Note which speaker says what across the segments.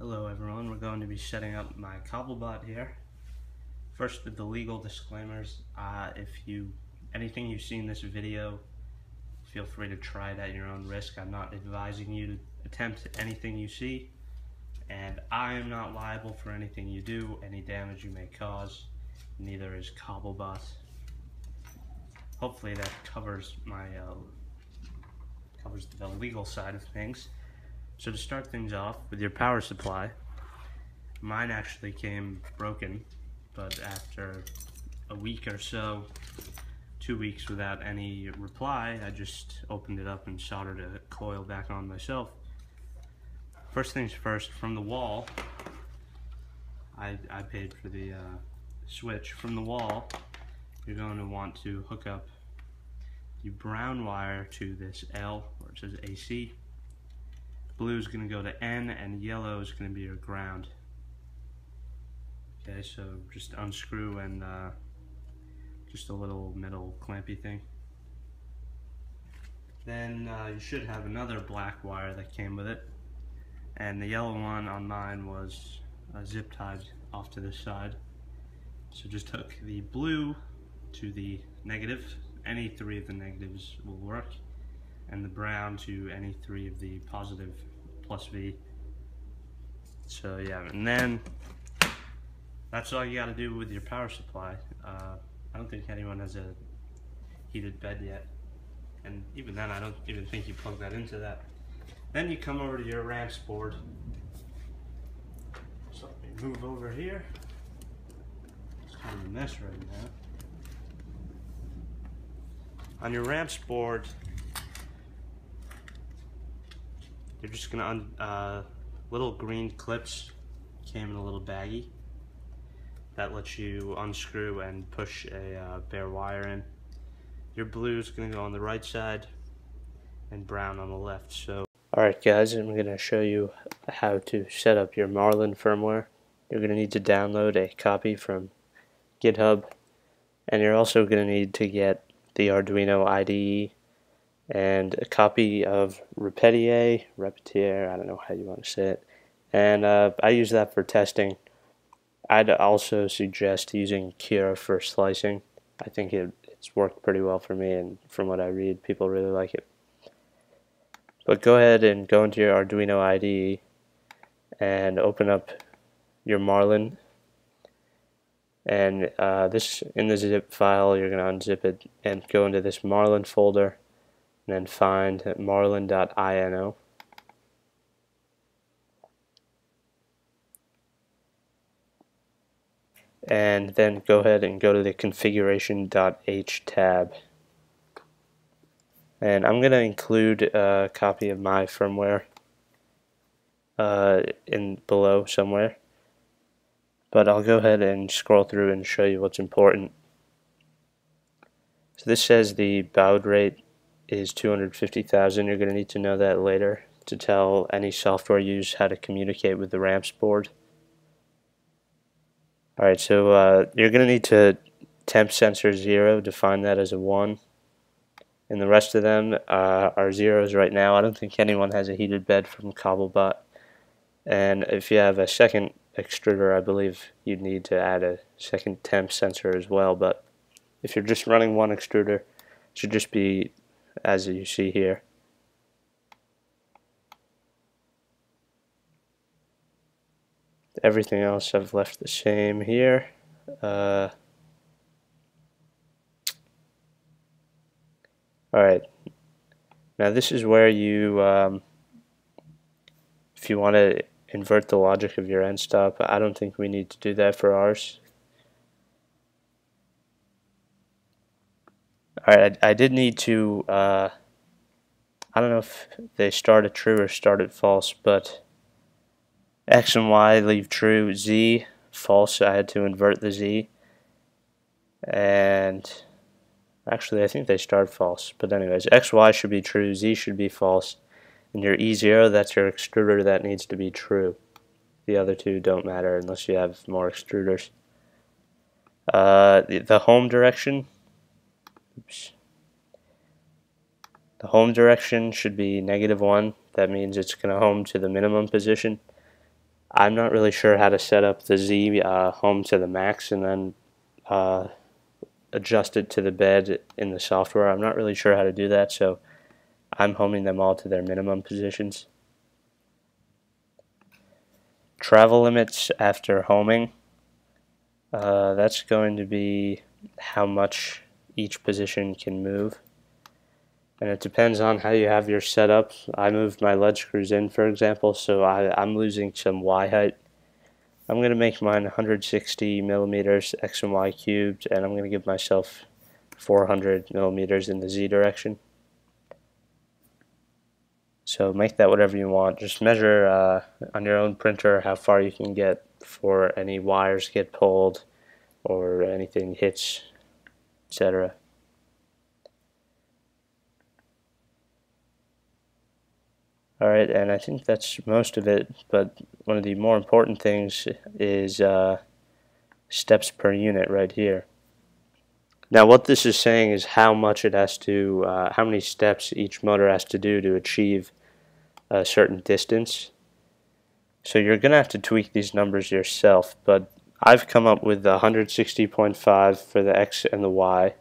Speaker 1: Hello everyone, we're going to be setting up my Cobblebot here. First, with the legal disclaimers, anything you see in this video, feel free to try it at your own risk. I'm not advising you to attempt anything you see, and I am not liable for anything you do, any damage you may cause. Neither is Cobblebot. Hopefully that covers the legal side of things. So to start things off with your power supply, mine actually came broken, but after a week or so, 2 weeks without any reply, I just opened it up and soldered a coil back on myself. First things first, from the wall, I paid for the switch. From the wall, you're going to want to hook up the brown wire to this L, where it says AC. Blue is going to go to N, and yellow is going to be your ground. Okay, so just unscrew and just a little metal clampy thing. Then you should have another black wire that came with it, and the yellow one on mine was zip tied off to this side. So just hook the blue to the negative. Any three of the negatives will work, and the brown to any three of the positive plus V. So yeah, and then that's all you got to do with your power supply. I don't think anyone has a heated bed yet, and even then I don't even think you plug that into that. Then you come over to your ramps board. So let me move over here. It's kind of a mess right now. On your ramps board, you're just gonna little green clips came in a little baggie that lets you unscrew and push a bare wire in. Your blue is gonna go on the right side and brown on the left. So, alright guys, I'm gonna show you how to set up your Marlin firmware. You're gonna need to download a copy from GitHub, and you're also gonna need to get the Arduino IDE and a copy of Repetier, I don't know how you want to say it, and I use that for testing. I'd also suggest using Cura for slicing. I think it's worked pretty well for me, and from what I read, people really like it. But go ahead and go into your Arduino IDE and open up your Marlin. And this, in the zip file, you're going to unzip it and go into this Marlin folder, and then find marlin.ino. And then go ahead and go to the configuration.h tab. And I'm going to include a copy of my firmware in below somewhere. But I'll go ahead and scroll through and show you what's important. So this says the baud rate is 250,000. You're going to need to know that later to tell any software you use how to communicate with the ramps board. Alright, so you're going to need to temp sensor 0, define that as a 1. And the rest of them are zeros right now. I don't think anyone has a heated bed from Cobblebot. And if you have a second extruder, I believe you'd need to add a second temp sensor as well. But if you're just running one extruder, it should just be as you see here. Everything else I've left the same here. Alright, now this is where you, if you want to invert the logic of your end stop, I don't think we need to do that for ours. Alright, I did need to, I don't know if they started true or started false, but X and Y leave true, Z false, I had to invert the Z, and actually I think they start false, but anyways, XY should be true, Z should be false, and your E0, that's your extruder, that needs to be true. The other two don't matter unless you have more extruders. The home direction, the home direction should be -1. That means it's going to home to the minimum position. I'm not really sure how to set up the Z home to the max and then adjust it to the bed in the software. I'm not really sure how to do that, so I'm homing them all to their minimum positions. Travel limits after homing, that's going to be how much each position can move. And it depends on how you have your setup. I moved my lead screws in, for example, so I'm losing some Y height. I'm going to make mine 160 millimeters X and Y cubed, and I'm going to give myself 400 millimeters in the Z direction. So make that whatever you want. Just measure on your own printer how far you can get before any wires get pulled or anything hits, etc. Alright, and I think that's most of it, but one of the more important things is steps per unit right here. Now what this is saying is how much it has to, how many steps each motor has to do to achieve a certain distance. So you're going to have to tweak these numbers yourself, but I've come up with 160.5 for the X and the Y,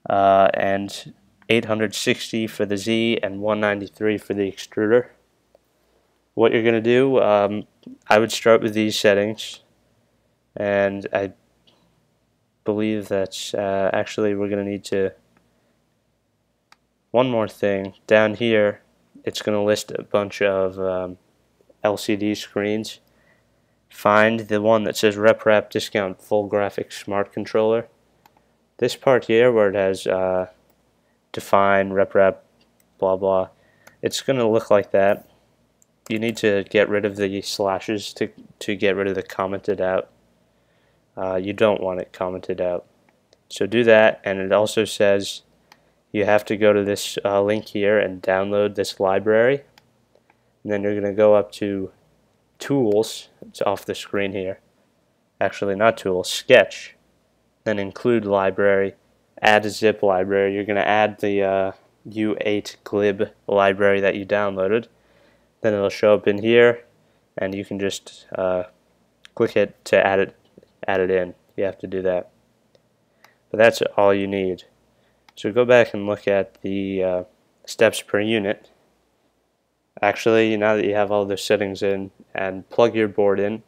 Speaker 1: and 860 for the Z, and 193 for the extruder. What you're going to do, I would start with these settings, and I believe that actually we're going to need to, one more thing, down here it's going to list a bunch of LCD screens. Find the one that says RepRap Discount Full Graphics Smart Controller. This part here where it has define, RepRap, blah blah, it's going to look like that. You need to get rid of the slashes to get rid of the commented out. You don't want it commented out. So do that, and it also says you have to go to this link here and download this library. And then you're going to go up to Tools, it's off the screen here. Actually, not Tools, Sketch. Then include library, add a zip library. You're going to add the U8 glib library that you downloaded. Then it'll show up in here, and you can just click it to add it in. You have to do that. But that's all you need. So go back and look at the steps per unit. Actually, now that you have all those settings in, and plug your board in,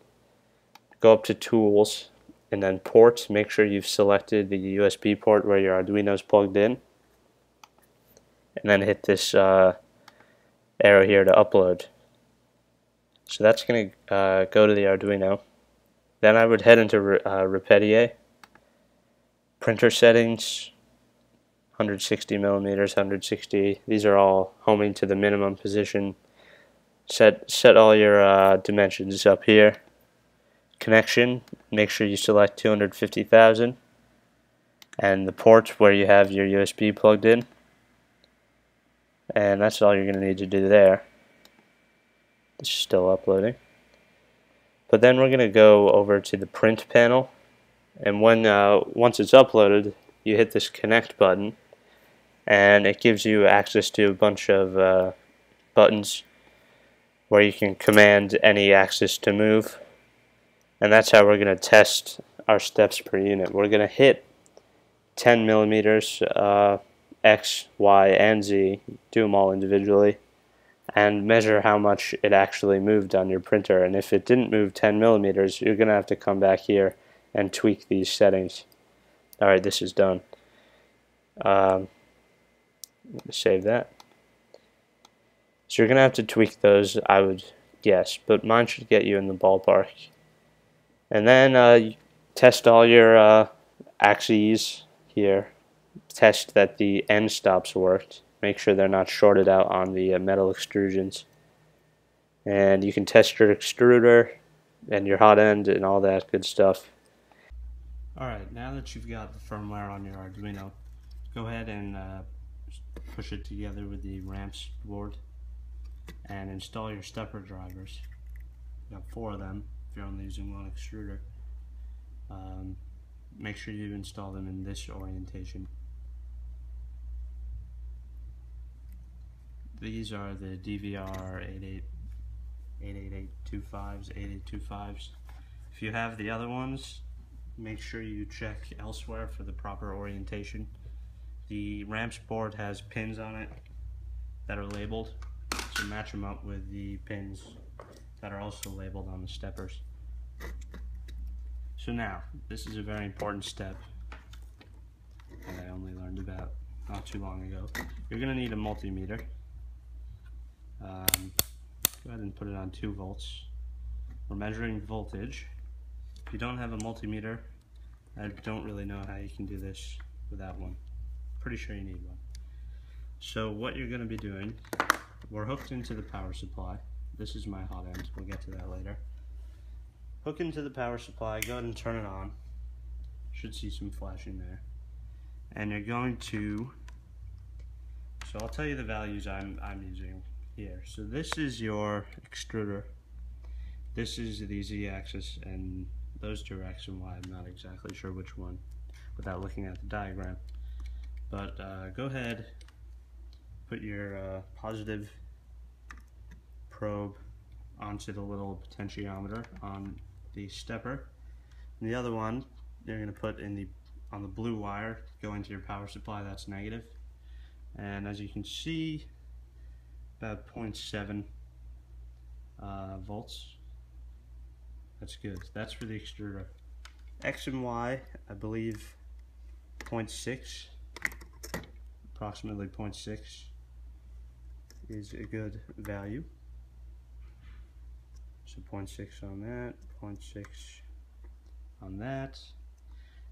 Speaker 1: go up to Tools, and then Port. Make sure you've selected the USB port where your Arduino is plugged in, and then hit this arrow here to upload. So that's going to go to the Arduino. Then I would head into Repetier, printer settings, 160 millimeters, 160. These are all homing to the minimum position. Set all your dimensions up here. Connection, make sure you select 250,000. And the port where you have your USB plugged in. And that's all you're going to need to do there. It's still uploading. But then we're going to go over to the print panel. And when once it's uploaded, you hit this connect button, and it gives you access to a bunch of buttons where you can command any axis to move. And that's how we're going to test our steps per unit. We're going to hit 10 millimeters X, Y, and Z, do them all individually, and measure how much it actually moved on your printer. And if it didn't move 10 millimeters, you're going to have to come back here and tweak these settings. Alright, this is done. Save that. So you're going to have to tweak those, I would guess, but mine should get you in the ballpark. And then test all your axes here. Test that the end stops worked. Make sure they're not shorted out on the metal extrusions. And you can test your extruder and your hot end and all that good stuff. Alright, now that you've got the firmware on your Arduino, go ahead and push it together with the ramps board and install your stepper drivers. You have 4 of them if you're only using one extruder. Make sure you install them in this orientation. These are the DVR88 88825s, 8825s. If you have the other ones, make sure you check elsewhere for the proper orientation. The ramps board has pins on it that are labeled, so match them up with the pins that are also labeled on the steppers. So now, this is a very important step that I only learned about not too long ago. You're going to need a multimeter. Go ahead and put it on 2 volts. We're measuring voltage. If you don't have a multimeter, I don't really know how you can do this without one. Pretty sure you need one. So what you're going to be doing, we're hooked into the power supply. This is my hot end. We'll get to that later. Hook into the power supply, go ahead and turn it on. Should see some flashing there. And you're going to, so I'll tell you the values I'm using here. So this is your extruder. This is the Z-axis, and those two are X and Y. I'm not exactly sure which one without looking at the diagram. But go ahead, put your positive probe onto the little potentiometer on the stepper. And the other one you're going to put in on the blue wire going to your power supply. That's negative. And as you can see, about 0.7 volts. That's good. That's for the extruder. X and Y, I believe 0.6, approximately 0.6 is a good value. So 0.6 on that, 0.6 on that.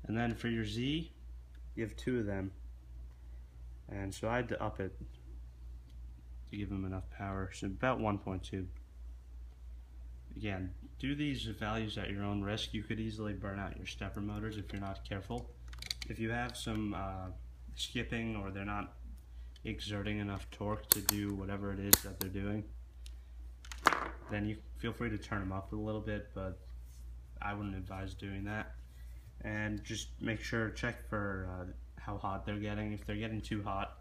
Speaker 1: And then for your Z, you have 2 of them. And so I had to up it to give them enough power. So about 1.2. Again, do these values at your own risk. You could easily burn out your stepper motors if you're not careful. If you have some skipping, or they're not exerting enough torque to do whatever it is that they're doing, then you feel free to turn them up a little bit, but I wouldn't advise doing that. And just make sure, check for how hot they're getting. If they're getting too hot,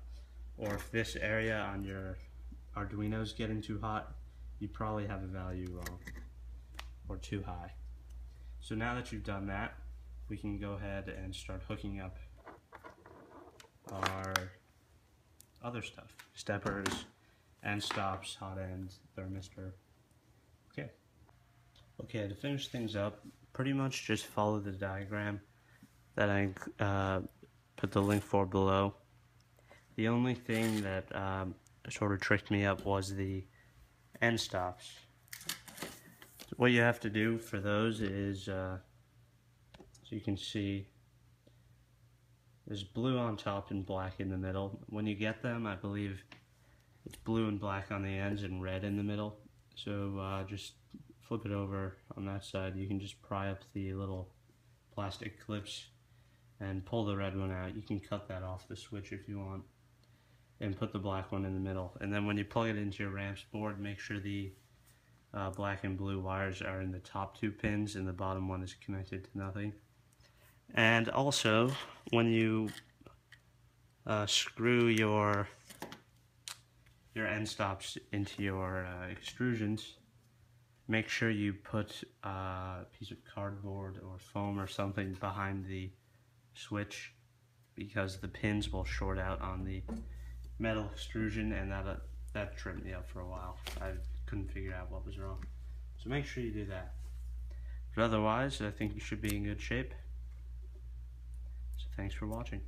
Speaker 1: or if this area on your Arduino is getting too hot, you probably have a value wrong or too high. So now that you've done that, we can go ahead and start hooking up our other stuff. Steppers, end stops, hot end, thermistor. Okay, to finish things up, pretty much just follow the diagram that I put the link for below. The only thing that sort of tricked me up was the end stops. What you have to do for those is, so you can see, there's blue on top and black in the middle. When you get them, I believe it's blue and black on the ends and red in the middle. So just flip it over on that side. You can just pry up the little plastic clips and pull the red one out. You can cut that off the switch if you want, and put the black one in the middle. And then when you plug it into your ramps board, make sure the black and blue wires are in the top 2 pins and the bottom one is connected to nothing. And also, when you screw your end stops into your extrusions, make sure you put a piece of cardboard or foam or something behind the switch, because the pins will short out on the metal extrusion, and that tripped me up for a while. I couldn't figure out what was wrong. So make sure you do that. But otherwise, I think you should be in good shape. So thanks for watching.